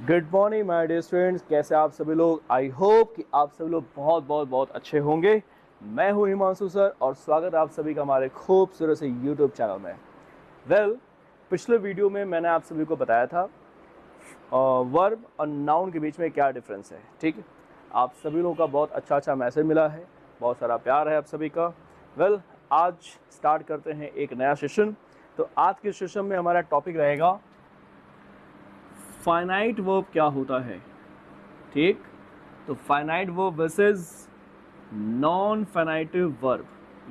Good morning my dear students, कैसे आप सभी लोग। आई होप कि आप सभी लोग बहुत बहुत बहुत अच्छे होंगे। मैं हूं हिमांशु सर और स्वागत है आप सभी का हमारे खूबसूरत से यूट्यूब चैनल में। पिछले वीडियो में मैंने आप सभी को बताया था वर्ब और नाउन के बीच में क्या डिफरेंस है। ठीक है, आप सभी लोगों का बहुत अच्छा मैसेज मिला है, बहुत सारा प्यार है आप सभी का। आज स्टार्ट करते हैं एक नया सेशन। तो आज के सेशन में हमारा टॉपिक रहेगा फाइनाइट वर्ब क्या होता है। ठीक, तो finite verb versus non finite verb,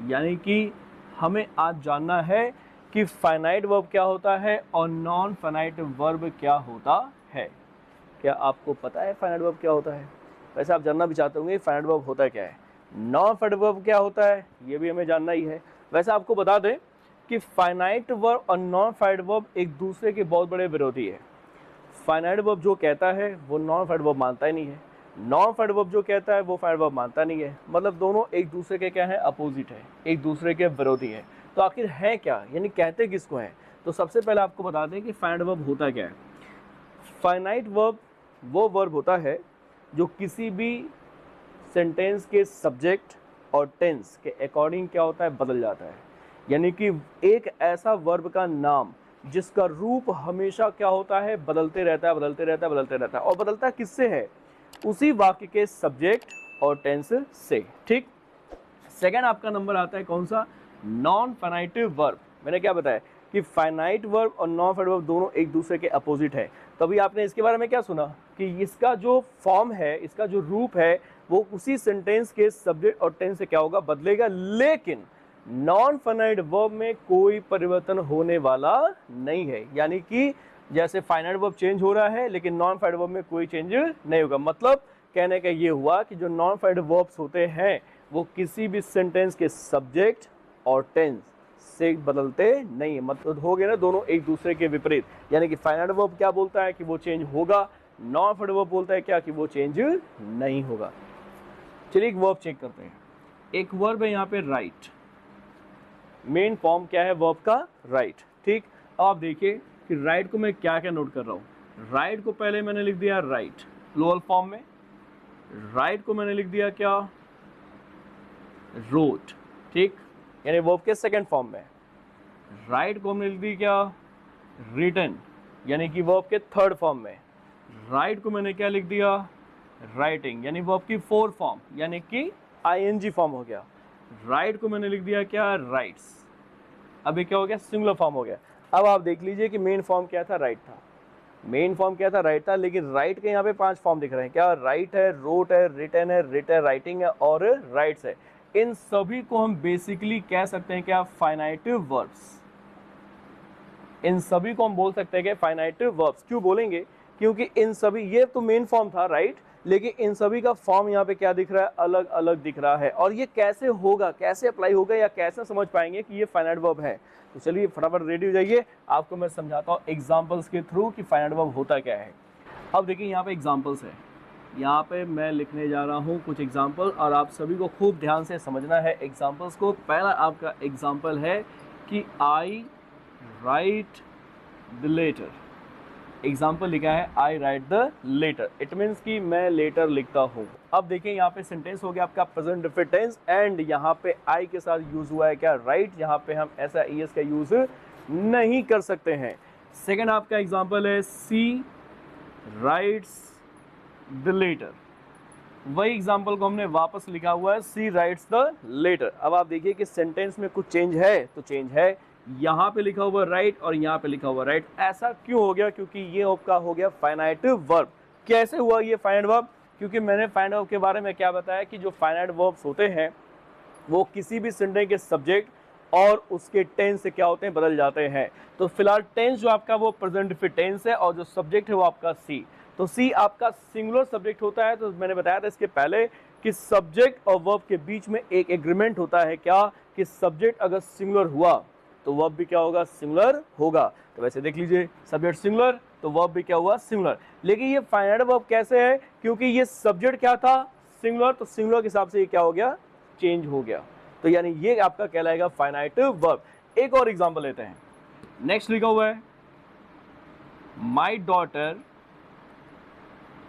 यानी कि हमें आज जानना है कि फाइनाइट वर्ब क्या होता है और नॉन फाइनाइटिव वर्ब क्या होता है। क्या आपको पता है फाइनाइट वर्ब क्या होता है? वैसे आप जानना भी चाहते होंगे फाइनाइट वर्ब होता क्या है, नॉन फाइनाइट वर्ब क्या होता है, ये भी हमें जानना ही है। वैसे आपको बता दें कि फाइनाइट वर्ब और नॉन फाइनाइट वर्ब एक दूसरे के बहुत बड़े विरोधी है। फाइनाइट वर्ब जो कहता है वो नॉन फाइनाइट वर्ब मानता ही नहीं है, नॉन फाइनाइट वर्ब जो कहता है वो फाइनाइट वर्ब मानता नहीं है। मतलब दोनों एक दूसरे के क्या है, अपोजिट है, एक दूसरे के विरोधी है। तो आखिर है क्या, यानी कहते किसको है? तो सबसे पहले आपको बता दें कि फाइनाइट वर्ब होता क्या है। फाइनाइट वर्ब वो वर्ब होता है जो किसी भी सेंटेंस के सब्जेक्ट और टेंस के अकॉर्डिंग क्या होता है, बदल जाता है। यानी कि एक ऐसा वर्ब का नाम जिसका रूप हमेशा क्या होता है, बदलते रहता है, बदलते रहता है, बदलते रहता है। और बदलता किससे है? उसी वाक्य के सब्जेक्ट और टेंस से। ठीक, सेकंड आपका नंबर आता है कौन सा? Non finite verb. मैंने क्या बताया कि फाइनाइट वर्ब और नॉन फाइनाइट वर्ब दोनों एक दूसरे के अपोजिट है। तभी आपने इसके बारे में क्या सुना कि इसका जो फॉर्म है, इसका जो रूप है, वो उसी सेंटेंस के सब्जेक्ट और टेंस से क्या होगा, बदलेगा। लेकिन नॉन फाइनाइट वर्ब में कोई परिवर्तन होने वाला नहीं है। यानी कि जैसे फाइनाइट वर्ब चेंज हो रहा है लेकिन नॉन फाइनाइट वर्ब में कोई चेंज नहीं होगा। मतलब कहने का ये हुआ कि जो नॉन फाइनाइट वर्ब्स होते हैं वो किसी भी सेंटेंस के सब्जेक्ट और टेंस से बदलते नहीं है। मतलब हो गए ना, दोनों एक दूसरे के विपरीत। यानी कि फाइनाइट वर्ब क्या बोलता है कि वो चेंज होगा, नॉन फाइनाइट वर्ब बोलता है क्या कि वो चेंज नहीं होगा। चलिए एक वर्ब चेक करते हैं। एक वर्ब है यहाँ पे राइट। मेन फॉर्म क्या है वर्ब का? राइट। ठीक, अब आप देखिए कि राइट को मैं क्या क्या नोट कर रहा हूँ। राइट को पहले मैंने लिख दिया राइट प्लूरल फॉर्म में, राइट को मैंने लिख दिया क्या, रोट। ठीक, यानी वर्ब के सेकंड फॉर्म में। राइट को हमने लिख दी क्या, रिटन, यानी कि वर्ब के थर्ड फॉर्म में। राइट को मैंने क्या लिख दिया, राइटिंग, यानी वर्ब की फोर्थ फॉर्म, यानी कि आईएनजी फॉर्म हो गया। राइट को मैंने लिख दिया क्या, राइट्स। अभी क्या हो गया, सिंगुलर फॉर्म हो गया। अब आप देख लीजिए कि मेन फॉर्म क्या था, राइट था। मेन फॉर्म क्या था, राइट था। लेकिन राइट के यहाँ पे 5 फॉर्म दिख रहे हैं। क्या? राइट है, रोट है, रिटन है, रिट है, राइटिंग है और राइट्स है। इन सभी को हम बेसिकली कह सकते हैं क्या, फाइनाइटिव वर्ब्स। इन सभी को हम बोल सकते हैं कि फाइनाइटिव वर्ब्स। क्यों बोलेंगे? क्योंकि इन सभी, ये तो मेन फॉर्म था राइट, लेकिन इन सभी का फॉर्म यहाँ पे क्या दिख रहा है, अलग अलग दिख रहा है। और ये कैसे होगा, कैसे अप्लाई होगा या कैसे समझ पाएंगे कि ये फाइनाइट वर्ब है? तो चलिए फटाफट रेडी हो जाइए, आपको मैं समझाता हूँ एग्जाम्पल्स के थ्रू कि फाइनाइट वर्ब होता क्या है। अब देखिए यहाँ पे एग्जाम्पल्स है, यहाँ पे मैं लिखने जा रहा हूँ कुछ एग्जाम्पल और आप सभी को खूब ध्यान से समझना है एग्जाम्पल्स को। पहला आपका एग्जाम्पल है कि I write the letter. Example लिखा है I write the letter, it means कि मैं लेटर लिखता हूँ। अब देखिए यहाँ पे सेंटेंस हो गया आपका प्रेजेंट इंडेफिनिट टेंस एंड यहाँ पे आई के साथ यूज हुआ है क्या, राइट। यहाँ पे हम ऐसा ईएस का यूज नहीं कर सकते हैं। सेकंड आपका एग्जाम्पल है सी राइट्स द लेटर। वही एग्जाम्पल को हमने वापस लिखा हुआ है सी राइट्स द लेटर। अब आप देखिए कि सेंटेंस में कुछ चेंज है, तो चेंज है, यहाँ पे लिखा हुआ राइट और यहाँ पे लिखा हुआ राइट। ऐसा क्यों हो गया? क्योंकि ये आपका हो गया फाइनाइटिव वर्ब। कैसे हुआ ये फाइनाइट वर्ब? क्योंकि मैंने फाइनाइट वर्ब के बारे में क्या बताया कि जो फाइनाइट वर्ब्स होते हैं वो किसी भी सेंटेंस के सब्जेक्ट और उसके टेंस से क्या होते हैं, बदल जाते हैं। तो फिलहाल टेंस जो आपका वो प्रेजेंट इंडेफिनिट टेंस है और जो सब्जेक्ट है वो आपका सी। तो सी आपका सिंगुलर सब्जेक्ट होता है। तो मैंने बताया था इसके पहले कि सब्जेक्ट और वर्ब के बीच में एक एग्रीमेंट होता है क्या, कि सब्जेक्ट अगर सिंगुलर हुआ तो वर्ब भी क्या होगा, सिंगुलर होगा। तो वैसे देख लीजिए, सब्जेक्ट सिंगुलर तो वर्ब भी क्या हुआ, सिंगुलर। लेकिन ये फाइनाइट वर्ब कैसे है? क्योंकि ये सब्जेक्ट क्या था, सिंगुलर, तो सिंगुलर के हिसाब से ये क्या हो गया, चेंज हो गया। तो यानी ये आपका कहलाएगा फाइनाइटिव वर्ब। एक और एग्जांपल लेते हैं। नेक्स्ट लिखा हुआ है my daughter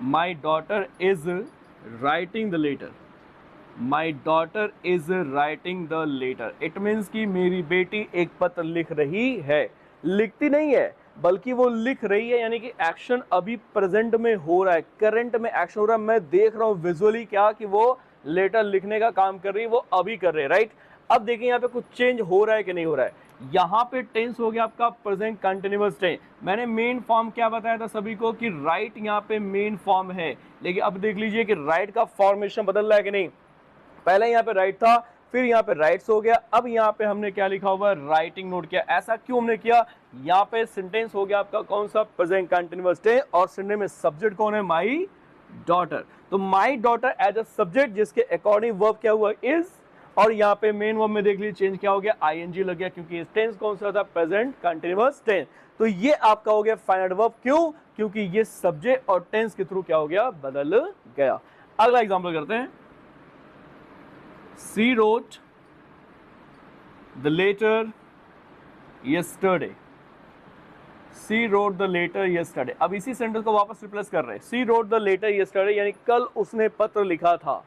my daughter is writing the letter, my daughter is writing the letter. It means कि मेरी बेटी एक पत्र लिख रही है, लिखती नहीं है बल्कि वो लिख रही है, यानी कि एक्शन अभी प्रेजेंट में हो रहा है, करंट में एक्शन हो रहा है। मैं देख रहा हूँ विजुअली क्या कि वो लेटर लिखने का काम कर रही है, वो अभी कर रहे हैं, राइट। अब देखिए यहाँ पे कुछ चेंज हो रहा है कि नहीं हो रहा है। यहाँ पे टेंस हो गया आपका प्रेजेंट कंटिन्यूअस टेंस। मैंने मेन फॉर्म क्या बताया था सभी को कि राइट यहाँ पे मेन फॉर्म है, लेकिन अब देख लीजिए कि राइट का फॉर्मेशन बदल रहा है कि नहीं। पहले यहाँ पे राइट था, फिर यहाँ पे राइट्स हो गया, अब यहाँ पे हमने क्या लिखा हुआ है, राइटिंग नोट किया। ऐसा क्यों हमने किया, यहाँ पे सेंटेंस हो गया आपका कौन सा, प्रेजेंट कंटिन्यूअस टेंस, और सेंटेंस में सब्जेक्ट कौन है, माई डॉटर। तो my daughter as a subject, जिसके अकॉर्डिंग वर्ब क्या हुआ, इज, और यहाँ पे मेन वर्ब में देख लीजिए चेंज क्या हो गया, आईएनजी लग गया, क्योंकि टेंस कौन सा था, प्रेजेंट कंटिन्यूअस टेंस। तो ये आपका हो गया फाइनाइट वर्ब, क्यों, क्योंकि ये सब्जेक्ट और टेंस के थ्रू क्या हो गया, बदल गया। अगला एग्जांपल करते हैं। She wrote the letter yesterday. She wrote the letter yesterday. अब इसी सेंटेंस को वापस रिप्लेस कर रहे हैं। She wrote the letter yesterday, यानी कल उसने पत्र लिखा था,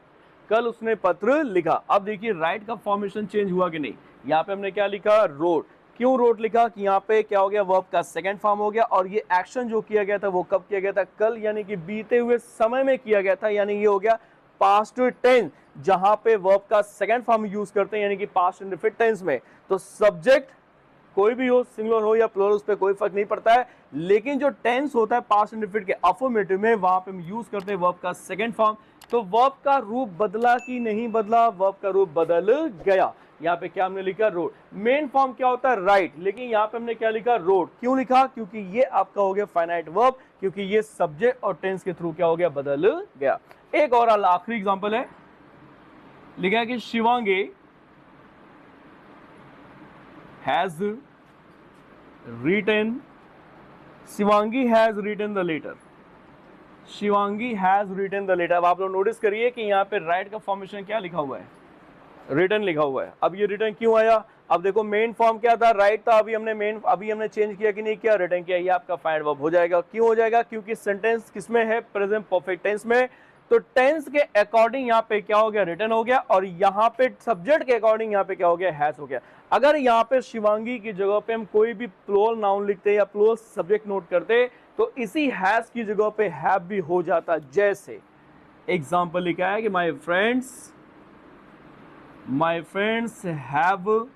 कल उसने पत्र लिखा। अब देखिए राइट का फॉर्मेशन चेंज हुआ कि नहीं। यहाँ पे हमने क्या लिखा, रोट। क्यों रोट लिखा, कि यहाँ पे क्या हो गया, वर्ब का सेकंड फॉर्म हो गया, और ये एक्शन जो किया गया था वो कब किया गया था, कल, यानी कि बीते हुए समय में किया गया था, यानी ये हो गया पास्ट टेंस, जहां पे वर्ब का सेकंड फॉर्म यूज करते हैं, यानी कि पास्ट इंडेफिनिट टेंस में। तो सब्जेक्ट कोई भी हो, सिंगुलर हो या प्लूरल, उस पर कोई फर्क नहीं पड़ता है, लेकिन जो टेंस होता है पास्ट इंडेफिनिट के अफर्मेटिव में, वहां पे हम यूज करते हैं वर्ब का सेकंड फॉर्म। तो वर्ब का रूप बदला कि नहीं बदला, वर्ब का रूप बदल गया। यहाँ पे क्या हमने लिखा, रोड। मेन फॉर्म क्या होता है, राइट, लेकिन यहाँ पे हमने क्या लिखा, रोड। क्यों लिखा, क्योंकि ये आपका हो गया फाइनाइट वर्ब, क्योंकि ये सब्जेक्ट और टेंस के थ्रू क्या हो गया, बदल गया। एक और आखिरी एग्जांपल है, लिखा है कि Shivangi has written, Shivangi has written the letter, Shivangi has written the letter. अब आप लोग नोटिस करिए कि यहाँ पे राइट का फॉर्मेशन क्या लिखा हुआ है, रिटन लिखा हुआ है। अब ये रिटन क्यों आया, अब देखो मेन फॉर्म क्या था, राइट था, अभी हमने चेंज किया कि नहीं किया, रिटन किया, ये आपका फाइनाइट वर्ब हो जाएगा। क्यों हो जाएगा, क्योंकि सेंटेंस किसमें है, प्रेजेंट परफेक्ट टेंस में। तो टेंस के अकॉर्डिंग यहाँ पे क्या हो गया, रिटन हो गया, और यहाँ पे सब्जेक्ट के अकॉर्डिंग यहाँ पे क्या हो गया, हैज हो गया। अगर यहाँ पे शिवांगी की जगह पे हम कोई भी प्लूरल नाउन लिखते या प्लूरल सब्जेक्ट नोट करते, तो इसी हैज की जगह पे हैव भी हो जाता। जैसे एग्जाम्पल लिखा है कि माई फ्रेंड्स हैव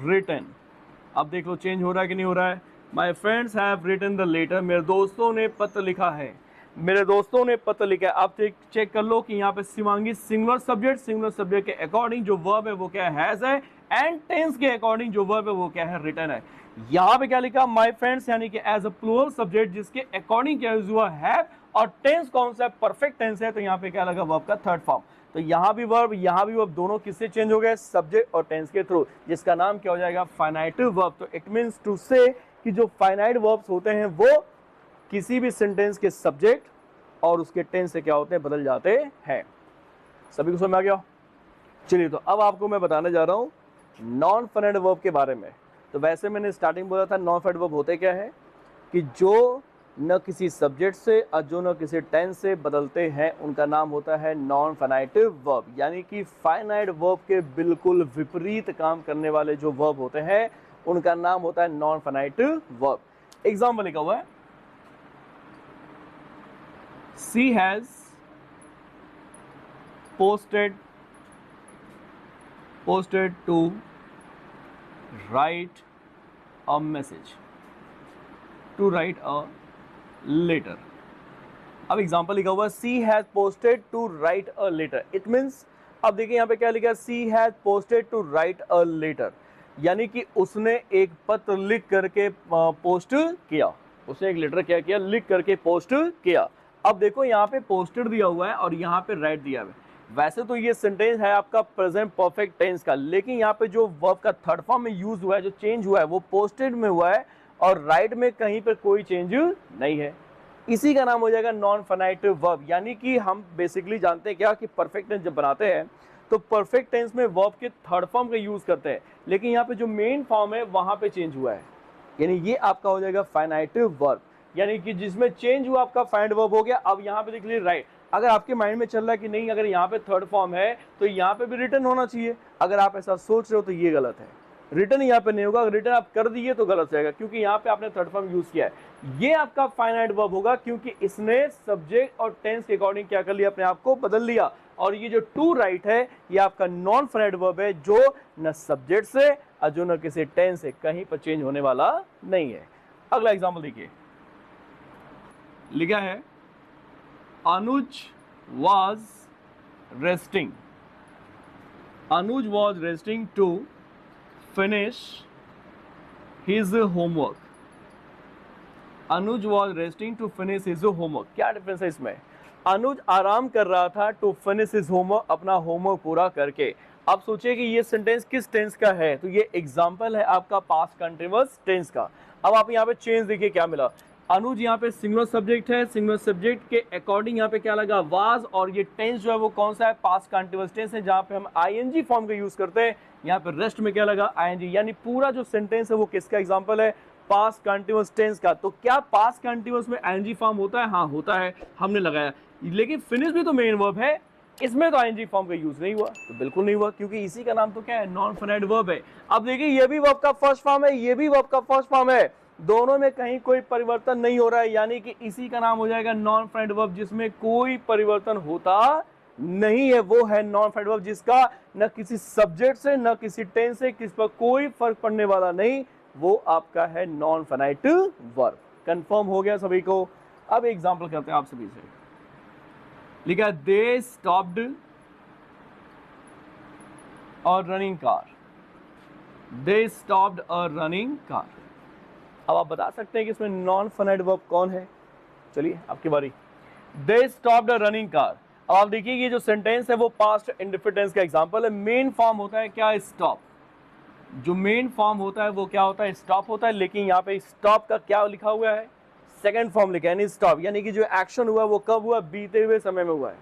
रिटन। अब देख लो चेंज हो रहा है कि नहीं हो रहा है, my friends have written the letter, मेरे दोस्तों ने पत्र लिखा है, मेरे दोस्तों ने पत्र लिखा है। आप चेक कर लो कि यहाँ पे शिवांगी सिंगुलर सब्जेक्ट के अकॉर्डिंग जो वर्ब है वो क्या है, हैज है, एंड टेंस के अकॉर्डिंग जो वर्ब है वो क्या है, रिटन है। यहाँ पे क्या लिखा, माई फ्रेंड्स, यानी कि एज अ प्लूरल सब्जेक्ट जिसके अकॉर्डिंग क्या यूज हुआ, हैव, और टेंस कौन सा है, परफेक्ट टेंस है, तो यहाँ पे क्या लगा, वर्ब का थर्ड फॉर्म। तो यहाँ भी वर्ब दोनों किससे चेंज हो गए, सब्जेक्ट और टेंस के थ्रू, जिसका नाम क्या हो जाएगा, फाइनाइट वर्ब। तो इट मींस टू से कि जो फाइनाइट वर्ब्स होते हैं वो किसी भी सेंटेंस के सब्जेक्ट और उसके टेंस से क्या होते हैं, बदल जाते हैं। सभी को समझ में आ गया। चलिए, तो अब आपको मैं बताने जा रहा हूँ नॉन फाइनाइट वर्ब के बारे में। तो वैसे मैंने स्टार्टिंग बोला था नॉन फाइनाइट वर्ब होते क्या है, कि जो न किसी सब्जेक्ट से और जो न किसी टेंस से बदलते हैं, उनका नाम होता है नॉन फाइनाइट वर्ब। यानी कि फाइनाइट वर्ब के बिल्कुल विपरीत काम करने वाले जो वर्ब होते हैं उनका नाम होता है नॉन फाइनाइट वर्ब। एग्जाम्पल लिखा हुआ है, she has posted to write a message, to write a letter। अब एग्जाम्पल लिखा हुआ है, she has posted to write a letter। It means, अब देखिए यहाँ पे क्या लिखा है, she has posted to write a letter, यानी कि उसने एक पत्र लिख करके पोस्ट किया, उसने एक लेटर क्या किया, लिख करके पोस्ट किया। अब देखो यहाँ पे पोस्टेड दिया हुआ है और यहाँ पे राइट दिया हुआ है। वैसे तो ये सेंटेंस है आपका प्रेजेंट परफेक्ट टेंस का, लेकिन यहाँ पे जो वर्ब का थर्ड फॉर्म में यूज हुआ है, जो चेंज हुआ है वो पोस्टेड में हुआ है और राइट में कहीं पर कोई चेंज नहीं है। इसी का नाम हो जाएगा नॉन फाइनाइट वर्ब। यानी कि हम बेसिकली जानते हैं क्या, कि परफेक्ट टेंस जब बनाते हैं तो परफेक्ट टेंस में वर्ब के थर्ड फॉर्म का यूज करते हैं, लेकिन यहाँ पे जो मेन फॉर्म है वहां पे चेंज हुआ है, यानी ये आपका हो जाएगा फाइनाइट वर्ब। यानी कि जिसमें चेंज हुआ आपका फाइंड वर्ब हो गया। अब यहाँ पे देख लीजिए राइट, अगर आपके माइंड में चल रहा है कि नहीं अगर यहाँ पे थर्ड फॉर्म है तो यहाँ पे भी रिटर्न होना चाहिए, अगर आप ऐसा सोच रहे हो तो ये गलत है, रिटर्न यहाँ पे नहीं होगा, अगर रिटर्न आप कर दिए तो गलत जाएगा क्योंकि यहाँ पे आपने थर्ड फॉर्म यूज किया है। ये आपका फाइनाइट वर्ब होगा क्योंकि इसने सब्जेक्ट और टेंस के अकॉर्डिंग क्या कर लिया, अपने आप को बदल लिया। और ये जो टू राइट है ये आपका नॉन फाइनाइट वर्ब है जो न सब्जेक्ट से और जो न किसी टेंस से कहीं पर चेंज होने वाला नहीं है। अगला एग्जाम्पल देखिए, लिखा है अनुज was resting. Anuj was resting to finish his homework. Anuj was resting to finish his homework. क्या डिफरेंस है इसमें? अनुज आराम कर रहा था to finish his homework, अपना होमवर्क पूरा करके। अब सोचिए कि ये सेंटेंस किस टेंस का है, तो ये एग्जाम्पल है आपका पास्ट कंटिन्यूअस टेंस का। अब आप यहाँ पे चेंज देखिए क्या मिला, अनुज यहाँ पे सिंगुलर सब्जेक्ट है, सिंगुलर सब्जेक्ट के अकॉर्डिंग यहाँ पे क्या लगा वाज, और ये टेंस जो है वो कौन सा है, पास्ट कंटिन्यूअस टेंस है जहाँ पे हम आईएनजी फॉर्म का यूज करते हैं। यहाँ पे रेस्ट में क्या लगा आईएनजी, यानी पूरा जो सेंटेंस है वो किसका एग्जांपल है, पास्ट कंटिन्यूअस टेंस का। तो क्या पास्ट कंटिन्यूअस में आईएनजी फॉर्म होता है, हाँ होता है, हमने लगाया, लेकिन फिनिश भी तो मेन वर्ब है, इसमें तो आईएनजी फॉर्म का यूज नहीं हुआ, तो बिल्कुल नहीं हुआ क्योंकि इसी का नाम तो क्या है, नॉन फाइनाइट वर्ब है। अब देखिए ये भी वर्ब का फर्स्ट फॉर्म है, ये भी वर्ब का फर्स्ट फॉर्म है, दोनों में कहीं कोई परिवर्तन नहीं हो रहा है, यानी कि इसी का नाम हो जाएगा नॉन फाइनाइट वर्ब जिसमें कोई परिवर्तन होता नहीं है। वो है नॉन फाइनाइट वर्ब जिसका न किसी सब्जेक्ट से न किसी टेंस से किस पर कोई फर्क पड़ने वाला नहीं, वो आपका है नॉन फाइनाइट वर्ब। कंफर्म हो गया सभी को। अब एग्जांपल करते हैं आप सभी से, लिखा है they stopped a running car, they stopped a running car. अब आप बता सकते हैं कि इसमें नॉन फाइनाइट वर्ब कौन है, चलिए आपकी बारी। They stopped a running car. अब आप देखिए ये जो सेंटेंस है वो पास्ट इंडेफिनिट टेंस का एग्जांपल है। मेन फॉर्म होता है क्या, स्टॉप, जो मेन फॉर्म होता है वो क्या होता है, स्टॉप होता है, लेकिन यहाँ पे स्टॉप का क्या लिखा हुआ है, सेकंड फॉर्म लिखा है, यानी स्टॉप, यानी कि जो एक्शन हुआ वो कब हुआ, बीते हुए समय में हुआ है।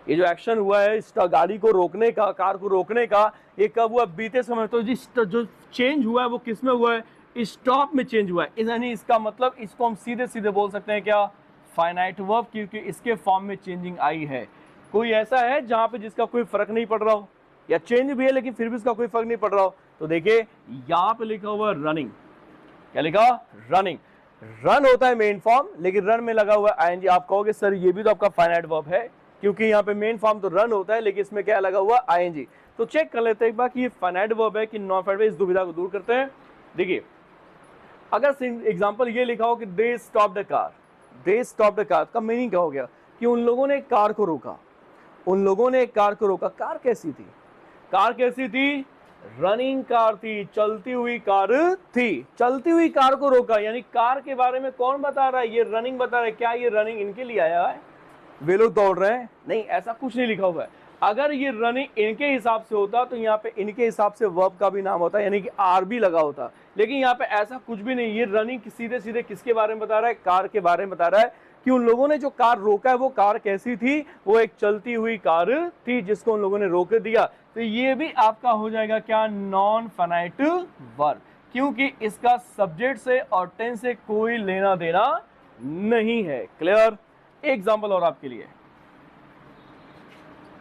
ये जो एक्शन हुआ है गाड़ी को रोकने का, कार को रोकने का, ये कब हुआ, बीते समय। तो जो चेंज हुआ है वो किस में हुआ है, स्टॉप में चेंज हुआ है, यानी इसका मतलब इसको हम सीधे सीधे बोल सकते हैं क्या, फाइनाइट वर्ब, क्योंकि इसके फॉर्म में चेंजिंग आई है। कोई ऐसा है जहां पे जिसका कोई फर्क नहीं पड़ रहा हो, या चेंज भी है लेकिन फिर भी इसका कोई फर्क नहीं पड़ रहा हो, तो देखिए यहाँ पे लिखा हुआ रनिंग, क्या लिखा, रनिंग, रन होता है मेन फॉर्म, लेकिन रन में लगा हुआ आईएनजी। आप कहोगे सर ये भी तो आपका फाइनाइट वर्ब है, क्योंकि यहाँ पे मेन फॉर्म तो रन होता है लेकिन इसमें क्या लगा हुआ आईएनजी। तो चेक कर लेते हैं एक बार कि ये फाइनाइट वर्ब है कि नॉन फाइनाइट वर्ब, इस दुविधा को दूर करते हैं। देखिए अगर एग्जांपल ये लिखा हो कि they stop the car, they stop the car का मीनिंग क्या हो गया कि उन लोगों ने कार को रोका, उन लोगों ने कार को रोका। कार कैसी थी, कार कैसी थी, रनिंग कार थी, चलती हुई कार थी, चलती हुई कार को रोका, यानी कार के बारे में कौन बता रहा है, ये रनिंग बता रहा है। क्या ये रनिंग इनके लिए आया है, वे लोग दौड़ रहे हैं, नहीं, ऐसा कुछ नहीं लिखा हुआ है। अगर ये रनिंग इनके हिसाब से होता तो यहाँ पे इनके हिसाब से वर्ब का भी नाम होता, यानी कि आर भी लगा होता, लेकिन यहाँ पे ऐसा कुछ भी नहीं। ये रनिंग सीधे सीधे किसके बारे में बता रहा है, कार के बारे में बता रहा है कि उन लोगों ने जो कार रोका है वो कार कैसी थी, वो एक चलती हुई कार थी जिसको उन लोगों ने रोक दिया। तो ये भी आपका हो जाएगा क्या, नॉन फाइनाइट वर्ब, क्योंकि इसका सब्जेक्ट से और टेंस से कोई लेना देना नहीं है। क्लियर। एग्जाम्पल और आपके लिए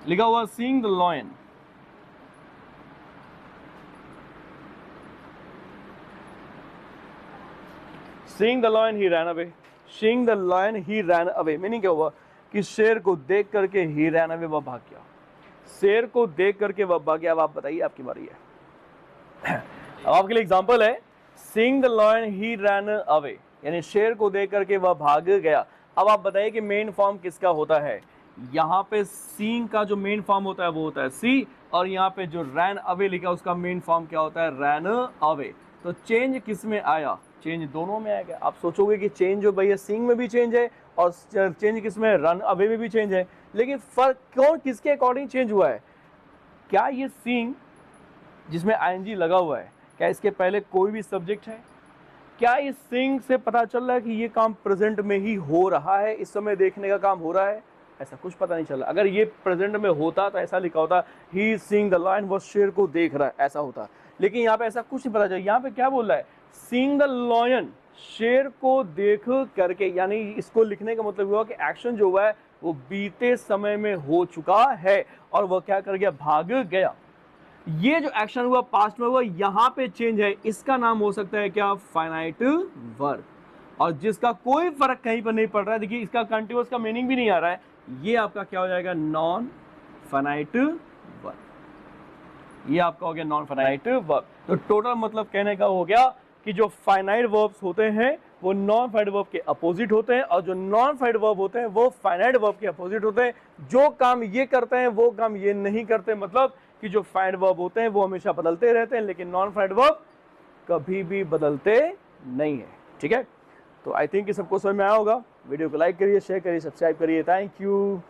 लिखा हुआ seeing the lion, seeing the lion he ran away, seeing the lion he ran away, meaning क्या हुआ कि शेर को देख करके ही रैन अवे, वह भाग गया, शेर को देख करके वह भाग गया। अब आप बताइए, आपकी बारी है। अब आपके लिए एग्जांपल है seeing the lion he ran away, यानी शेर को देख करके वह भाग गया। अब आप बताइए कि मेन फॉर्म किसका होता है, यहाँ पे सीइंग का जो मेन फॉर्म होता है वो होता है सी, और यहाँ पे जो रैन अवे लिखा उसका मेन फॉर्म क्या होता है, रैन अवे। तो चेंज किस में आया, चेंज दोनों में आएगा। आप सोचोगे कि चेंज जो भैया सीइंग में भी चेंज है और चेंज किस में, रन अवे में भी चेंज है, लेकिन फर्क कौन किसके अकॉर्डिंग चेंज हुआ है। क्या ये सीइंग जिसमें आईएनजी लगा हुआ है, क्या इसके पहले कोई भी सब्जेक्ट है, क्या इस सीइंग से पता चल रहा है कि ये काम प्रेजेंट में ही हो रहा है, इस समय देखने का काम हो रहा है, ऐसा कुछ पता नहीं चला। अगर ये प्रेजेंट में होता तो ऐसा लिखा होता ही सीइंग द लायन, वो शेर को देख रहा है, ऐसा होता, लेकिन यहाँ पे ऐसा कुछ नहीं पता चला। यहाँ पे क्या बोल रहा है, सीइंग द लायन, शेर को देख करके, यानी इसको लिखने का मतलब हुआ कि एक्शन जो हुआ है वो बीते समय में हो चुका है और वो क्या कर गया, भाग गया। ये जो एक्शन हुआ पास्ट में हुआ, यहां पे चेंज है, इसका नाम हो सकता है क्या, फाइनाइट वर्ब। और जिसका कोई फर्क कहीं पर नहीं पड़ रहा है, देखिए इसका कंटीन्यूअस का मीनिंग भी नहीं आ रहा है, ये आपका क्या हो जाएगा, नॉन फाइनाइट वर्ब। ये आपका हो गया नॉन फाइनाइट वर्ब। तो टोटल मतलब कहने का हो गया कि जो फाइनाइट वर्ब्स होते हैं वो नॉन फाइनाइट वर्ब के अपोजिट होते हैं, और जो नॉन फाइनाइट वर्ब होते हैं वो फाइनाइट वर्ब के अपोजिट होते हैं। जो काम ये करते हैं वो काम ये नहीं करते, मतलब कि जो फाइनाइट वर्ब होते हैं वो हमेशा बदलते रहते हैं, लेकिन नॉन फाइनाइट वर्ब कभी भी बदलते नहीं है। ठीक है, तो आई थिंक कि सबको समझ में आया होगा। वीडियो को लाइक करिए, शेयर करिए, सब्सक्राइब करिए। Thank you.